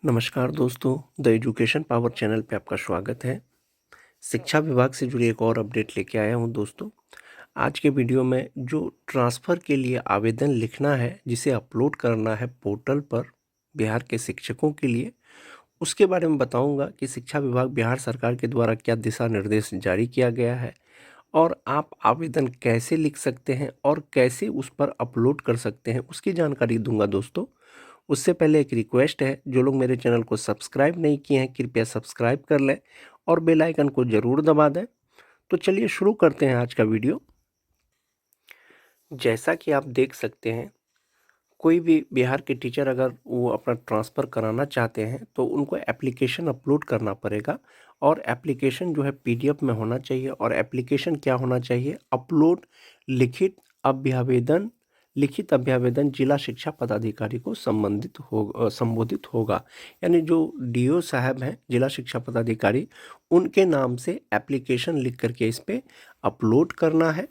नमस्कार दोस्तों, the education power channel पे आपका स्वागत है। शिक्षा विभाग से जुड़ी एक और अपडेट लेके आया हूँ दोस्तों। आज के वीडियो में जो ट्रांसफ़र के लिए आवेदन लिखना है, जिसे अपलोड करना है पोर्टल पर बिहार के शिक्षकों के लिए, उसके बारे में बताऊंगा कि शिक्षा विभाग बिहार सरकार के द्वारा क्या दिशा निर्देश जारी किया गया है और आप आवेदन कैसे लिख सकते हैं और कैसे उस पर अपलोड कर सकते हैं, उसकी जानकारी दूंगा दोस्तों। उससे पहले एक रिक्वेस्ट है, जो लोग मेरे चैनल को सब्सक्राइब नहीं किए हैं कृपया सब्सक्राइब कर लें और बेल आइकन को ज़रूर दबा दें। तो चलिए शुरू करते हैं आज का वीडियो। जैसा कि आप देख सकते हैं, कोई भी बिहार के टीचर अगर वो अपना ट्रांसफ़र कराना चाहते हैं तो उनको एप्लीकेशन अपलोड करना पड़ेगा और एप्लीकेशन जो है पीडीएफ में होना चाहिए। और एप्लीकेशन क्या होना चाहिए? अपलोड लिखित अभ्यावेदन जिला शिक्षा पदाधिकारी को संबोधित होगा। यानी जो डीओ साहब हैं, जिला शिक्षा पदाधिकारी, उनके नाम से एप्लीकेशन लिख करके इस पे अपलोड करना है।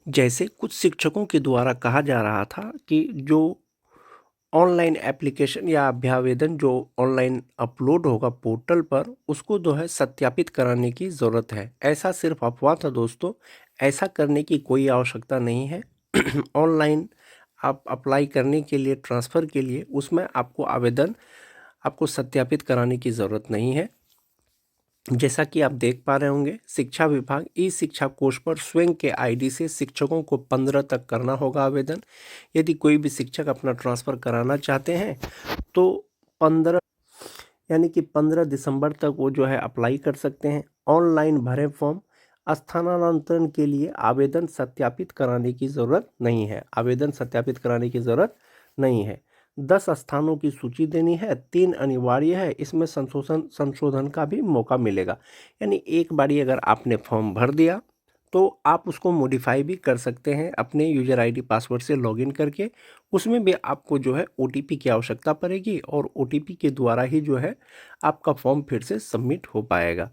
जैसे कुछ शिक्षकों के द्वारा कहा जा रहा था कि जो ऑनलाइन एप्लीकेशन या अभ्यावेदन जो ऑनलाइन अपलोड होगा पोर्टल पर, उसको जो है सत्यापित कराने की ज़रूरत है। ऐसा सिर्फ अफवाह था दोस्तों, ऐसा करने की कोई आवश्यकता नहीं है। ऑनलाइन आप अप्लाई करने के लिए, ट्रांसफ़र के लिए, उसमें आपको सत्यापित कराने की ज़रूरत नहीं है। जैसा कि आप देख पा रहे होंगे, शिक्षा विभाग ई शिक्षा कोष पर स्वयं के आईडी से शिक्षकों को 15 तक करना होगा आवेदन। यदि कोई भी शिक्षक अपना ट्रांसफ़र कराना चाहते हैं तो 15 यानी कि 15 दिसंबर तक वो जो है अप्लाई कर सकते हैं। ऑनलाइन भरें फॉर्म। स्थानांतरण के लिए आवेदन सत्यापित कराने की ज़रूरत नहीं है। 10 स्थानों की सूची देनी है, 3 अनिवार्य है, इसमें संशोधन का भी मौका मिलेगा। यानी एक बारी अगर आपने फॉर्म भर दिया तो आप उसको मॉडिफाई भी कर सकते हैं अपने यूज़र आईडी पासवर्ड से लॉगिन करके। उसमें भी आपको जो है ओटीपी की आवश्यकता पड़ेगी और ओटीपी के द्वारा ही जो है आपका फॉर्म फिर से सबमिट हो पाएगा।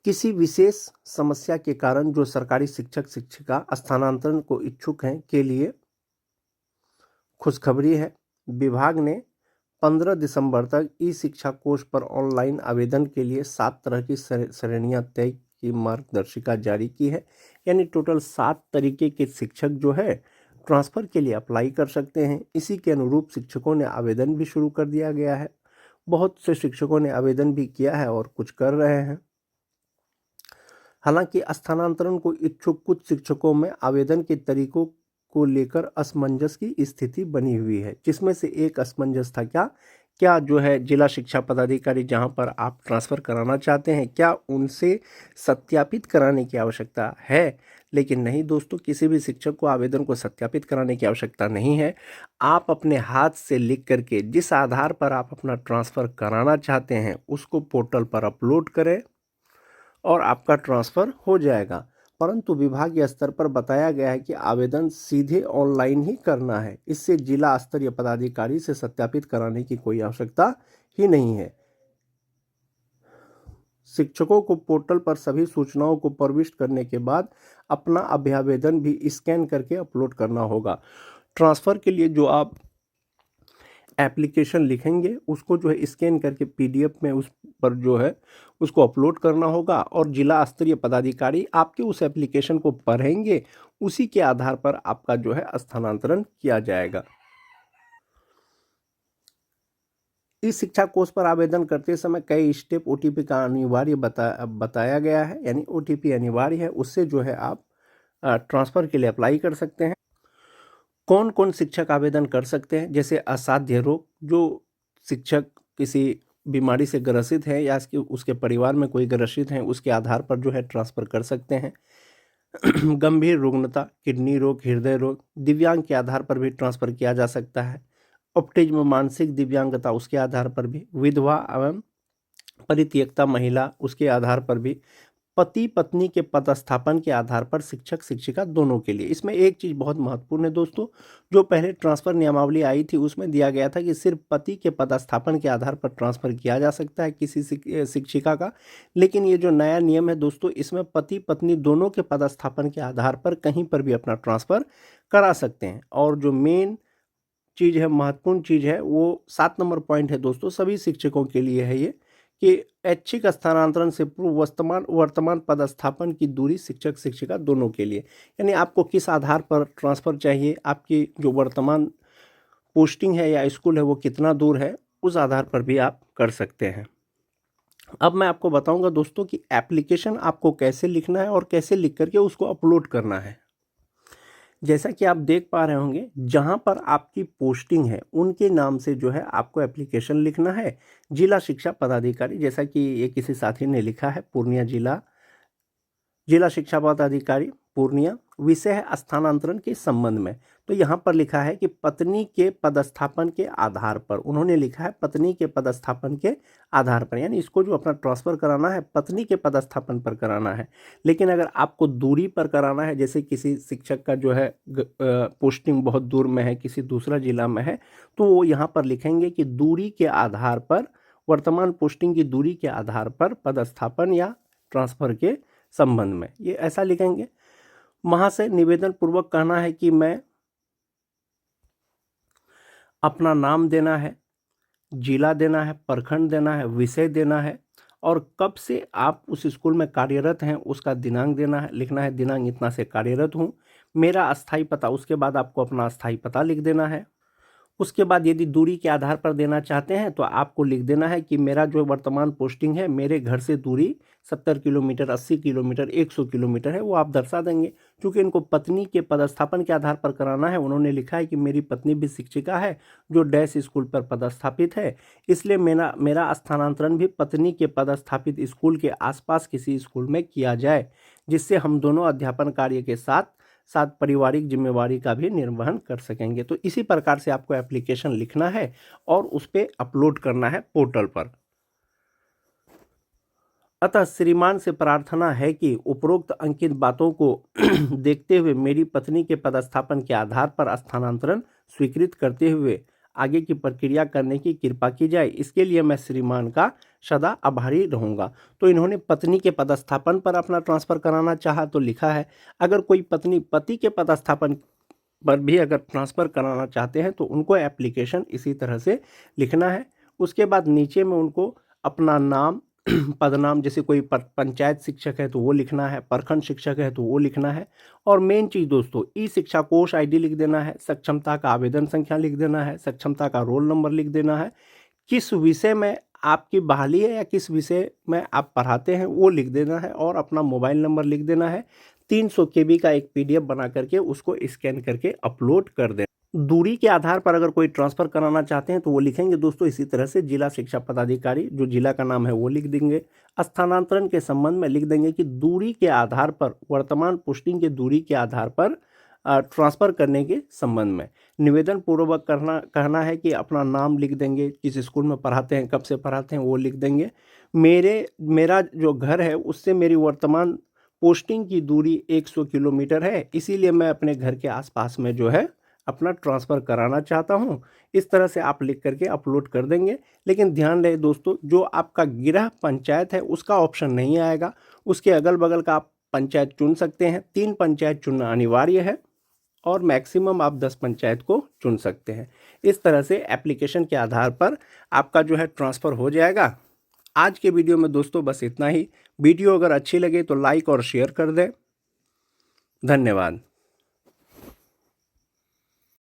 किसी विशेष समस्या के कारण जो सरकारी शिक्षक शिक्षिका स्थानांतरण को इच्छुक हैं के लिए खुशखबरी है। विभाग ने 15 दिसंबर तक ई शिक्षा कोष पर ऑनलाइन आवेदन के लिए 7 तरह की श्रेणियां तय की मार्गदर्शिका जारी की है। यानी टोटल 7 तरीके के शिक्षक जो है ट्रांसफ़र के लिए अप्लाई कर सकते हैं। इसी के अनुरूप शिक्षकों ने आवेदन भी शुरू कर दिया गया है। बहुत से शिक्षकों ने आवेदन भी किया है और कुछ कर रहे हैं। हालांकि स्थानांतरण को इच्छुक कुछ शिक्षकों में आवेदन के तरीकों को लेकर असमंजस की स्थिति बनी हुई है, जिसमें से एक असमंजस था क्या जो है जिला शिक्षा पदाधिकारी जहां पर आप ट्रांसफ़र कराना चाहते हैं, क्या उनसे सत्यापित कराने की आवश्यकता है? लेकिन नहीं दोस्तों, किसी भी शिक्षक को आवेदन को सत्यापित कराने की आवश्यकता नहीं है। आप अपने हाथ से लिख करके जिस आधार पर आप अपना ट्रांसफ़र कराना चाहते हैं उसको पोर्टल पर अपलोड करें और आपका ट्रांसफ़र हो जाएगा। परंतु विभागीय स्तर पर बताया गया है कि आवेदन सीधे ऑनलाइन ही करना है। इससे जिला स्तरीय पदाधिकारी से सत्यापित कराने की कोई आवश्यकता ही नहीं है। शिक्षकों को पोर्टल पर सभी सूचनाओं को प्रविष्ट करने के बाद अपना अभ्यावेदन भी स्कैन करके अपलोड करना होगा। ट्रांसफ़र के लिए जो आप एप्लीकेशन लिखेंगे उसको जो है स्कैन करके पीडीएफ में उस पर जो है उसको अपलोड करना होगा और जिला स्तरीय पदाधिकारी आपके उस एप्लीकेशन को पढ़ेंगे। उसी के आधार पर आपका जो है स्थानांतरण किया जाएगा। इस शिक्षा कोर्स पर आवेदन करते समय कई स्टेप ओटीपी का अनिवार्य बताया गया है। यानी ओटीपी अनिवार्य है, उससे जो है आप ट्रांसफ़र के लिए अप्लाई कर सकते हैं। कौन कौन शिक्षक आवेदन कर सकते हैं? जैसे असाध्य रोग, जो शिक्षक किसी बीमारी से ग्रसित है या उसके परिवार में कोई ग्रसित है, उसके आधार पर जो है ट्रांसफ़र कर सकते हैं। गंभीर रुग्णता, किडनी रोग, हृदय रोग, दिव्यांग के आधार पर भी ट्रांसफ़र किया जा सकता है। ऑटिज्म, मानसिक दिव्यांगता, उसके आधार पर भी। विधवा एवं परित्यक्ता महिला, उसके आधार पर भी। पति पत्नी के पदस्थापन के आधार पर शिक्षक शिक्षिका दोनों के लिए। इसमें एक चीज़ बहुत महत्वपूर्ण है दोस्तों, जो पहले ट्रांसफ़र नियमावली आई थी उसमें दिया गया था कि सिर्फ पति के पदस्थापन के आधार पर ट्रांसफ़र किया जा सकता है किसी शिक्षिका का। लेकिन ये जो नया नियम है दोस्तों, इसमें पति पत्नी दोनों के पदस्थापन के आधार पर कहीं पर भी अपना ट्रांसफ़र करा सकते हैं। और जो मेन चीज़ है, महत्वपूर्ण चीज़ है, वो 7 नंबर पॉइंट है दोस्तों, सभी शिक्षकों के लिए है ये, कि ऐच्छिक स्थानांतरण से पूर्व वर्तमान पदस्थापन की दूरी शिक्षक शिक्षिका दोनों के लिए, यानी आपको किस आधार पर ट्रांसफ़र चाहिए, आपकी जो वर्तमान पोस्टिंग है या स्कूल है वो कितना दूर है, उस आधार पर भी आप कर सकते हैं। अब मैं आपको बताऊंगा दोस्तों कि एप्लीकेशन आपको कैसे लिखना है और कैसे लिख करके उसको अपलोड करना है। जैसा कि आप देख पा रहे होंगे, जहां पर आपकी पोस्टिंग है उनके नाम से जो है आपको एप्लीकेशन लिखना है। जिला शिक्षा पदाधिकारी, जैसा कि ये किसी साथी ने लिखा है, पूर्णिया जिला शिक्षा पदाधिकारी पूर्णिया, विषय है स्थानांतरण के संबंध में। तो यहाँ पर लिखा है कि पत्नी के पदस्थापन के आधार पर, उन्होंने लिखा है पत्नी के पदस्थापन के आधार पर, यानी इसको जो अपना ट्रांसफ़र कराना है पत्नी के पदस्थापन पर कराना है। लेकिन अगर आपको दूरी पर कराना है, जैसे किसी शिक्षक का जो है पोस्टिंग बहुत दूर में है, किसी दूसरा जिला में है, तो वो यहाँ पर लिखेंगे कि दूरी के आधार पर, वर्तमान पोस्टिंग की दूरी के आधार पर पदस्थापन या ट्रांसफ़र के संबंध में, ये ऐसा लिखेंगे। महाशय, निवेदन पूर्वक कहना है कि मैं अपना नाम देना है, जिला देना है, प्रखंड देना है, विषय देना है, और कब से आप उस स्कूल में कार्यरत हैं उसका दिनांक देना है, लिखना है दिनांक इतना से कार्यरत हूँ, मेरा अस्थाई पता, उसके बाद आपको अपना अस्थाई पता लिख देना है। उसके बाद यदि दूरी के आधार पर देना चाहते हैं तो आपको लिख देना है कि मेरा जो वर्तमान पोस्टिंग है, मेरे घर से दूरी 70 किलोमीटर, 80 किलोमीटर, 100 किलोमीटर है, वो आप दर्शा देंगे। क्योंकि इनको पत्नी के पदस्थापन के आधार पर कराना है, उन्होंने लिखा है कि मेरी पत्नी भी शिक्षिका है जो डैश स्कूल पर पदस्थापित है, इसलिए मेरा स्थानांतरण भी पत्नी के पदस्थापित स्कूल के आसपास किसी स्कूल में किया जाए, जिससे हम दोनों अध्यापन कार्य के साथ साथ पारिवारिक जिम्मेवारी का भी निर्वहन कर सकेंगे। तो इसी प्रकार से आपको एप्लीकेशन लिखना है और उस पर अपलोड करना है पोर्टल पर। अतः श्रीमान से प्रार्थना है कि उपरोक्त अंकित बातों को देखते हुए मेरी पत्नी के पदस्थापन के आधार पर स्थानांतरण स्वीकृत करते हुए आगे की प्रक्रिया करने की कृपा की जाए। इसके लिए मैं श्रीमान का सदा आभारी रहूँगा। तो इन्होंने पत्नी के पदस्थापन पर अपना ट्रांसफ़र कराना चाहा तो लिखा है। अगर कोई पत्नी पति के पदस्थापन पर भी अगर ट्रांसफ़र कराना चाहते हैं तो उनको एप्लीकेशन इसी तरह से लिखना है। उसके बाद नीचे में उनको अपना नाम, पदनाम, जैसे कोई पंचायत शिक्षक है तो वो लिखना है, प्रखंड शिक्षक है तो वो लिखना है। और मेन चीज़ दोस्तों, ई शिक्षा कोष आईडी लिख देना है, सक्षमता का आवेदन संख्या लिख देना है, सक्षमता का रोल नंबर लिख देना है, किस विषय में आपकी बहाली है या किस विषय में आप पढ़ाते हैं वो लिख देना है, और अपना मोबाइल नंबर लिख देना है। 300 KB का एक PDF बना करके उसको स्कैन करके अपलोड कर दें। दूरी के आधार पर अगर कोई ट्रांसफ़र कराना चाहते हैं तो वो लिखेंगे दोस्तों इसी तरह से, जिला शिक्षा पदाधिकारी, जो जिला का नाम है वो लिख देंगे। स्थानांतरण के संबंध में लिख देंगे कि दूरी के आधार पर, वर्तमान पोस्टिंग के दूरी के आधार पर ट्रांसफ़र करने के संबंध में निवेदन पूर्वक कहना है कि अपना नाम लिख देंगे, किस स्कूल में पढ़ाते हैं, कब से पढ़ाते हैं वो लिख देंगे। मेरा जो घर है उससे मेरी वर्तमान पोस्टिंग की दूरी 100 किलोमीटर है, इसीलिए मैं अपने घर के आसपास में जो है अपना ट्रांसफ़र कराना चाहता हूं। इस तरह से आप लिख करके अपलोड कर देंगे। लेकिन ध्यान रहे दोस्तों, जो आपका गृह पंचायत है उसका ऑप्शन नहीं आएगा, उसके अगल बगल का आप पंचायत चुन सकते हैं। 3 पंचायत चुनना अनिवार्य है और मैक्सिमम आप 10 पंचायत को चुन सकते हैं। इस तरह से एप्लीकेशन के आधार पर आपका जो है ट्रांसफ़र हो जाएगा। आज के वीडियो में दोस्तों बस इतना ही। वीडियो अगर अच्छी लगे तो लाइक और शेयर कर दें। धन्यवाद।